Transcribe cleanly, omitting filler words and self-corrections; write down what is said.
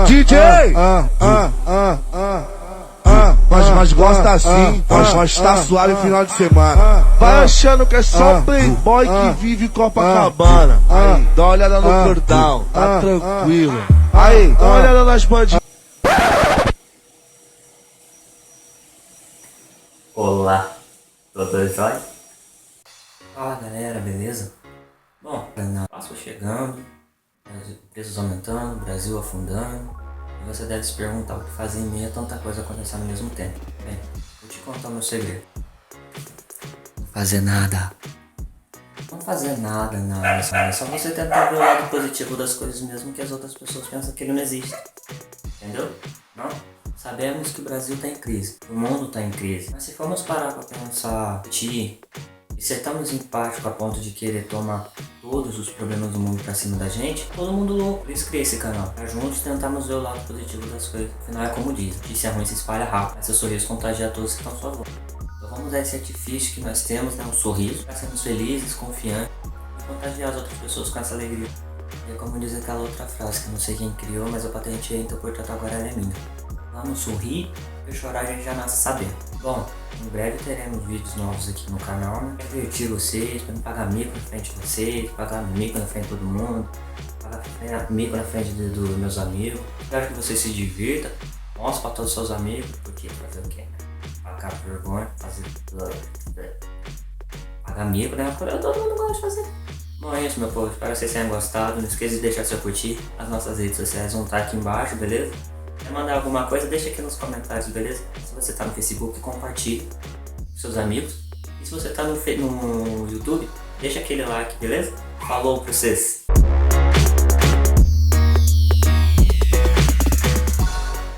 DJ! Mas gosta assim, mas tá suave final de semana. Vai achando que é só playboy que vive Copacabana. Dá uma olhada no cordão, tá tranquilo. Aí, dá uma olhada nas bandinhas. Olá, tudo jóia? Fala galera, beleza? Bom, passo chegando, preços aumentando, Brasil afundando, e você deve se perguntar o que fazer em meio a tanta coisa acontecendo ao mesmo tempo. Bem, vou te contar o meu segredo. Não fazer nada. Não fazer nada, é só você tentar ver o lado positivo das coisas mesmo que as outras pessoas pensam que ele não existe. Entendeu? Não? Sabemos que o Brasil está em crise, o mundo está em crise, mas se formos parar para pensar, e ser tão empático a ponto de querer tomar todos os problemas do mundo pra cima da gente, todo mundo louco. Por isso criei esse canal, pra juntos tentarmos ver o lado positivo das coisas. Afinal é como diz, notícia ruim se espalha rápido, mas seu sorriso contagia a todos que estão à sua volta. Então vamos usar esse artifício que nós temos, né, um sorriso, pra sermos felizes, confiantes e contagiar as outras pessoas com essa alegria. E é como diz aquela outra frase que eu não sei quem criou, mas eu patenteei, então portanto agora ela é minha. Vamos sorrir, porque chorar a gente já nasce sabendo. Bom, em breve teremos vídeos novos aqui no canal, né? Pra divertir vocês, pra não pagar mico na frente de vocês, pagar mico na frente de todo mundo, pagar mico na frente dos meus amigos. Espero que vocês se divirtam, mostre pra todos os seus amigos, porque fazer o quê, né? Pagar vergonha, pagar mico, né? Todo mundo gosta de fazer. Bom, é isso, meu povo. Espero que vocês tenham gostado. Não esqueça de deixar seu curtir. As nossas redes sociais vão estar aqui embaixo, beleza? Quer mandar alguma coisa, deixa aqui nos comentários, beleza? Se você tá no Facebook, compartilhe com seus amigos. E se você tá no YouTube, deixa aquele like, beleza? Falou pra vocês!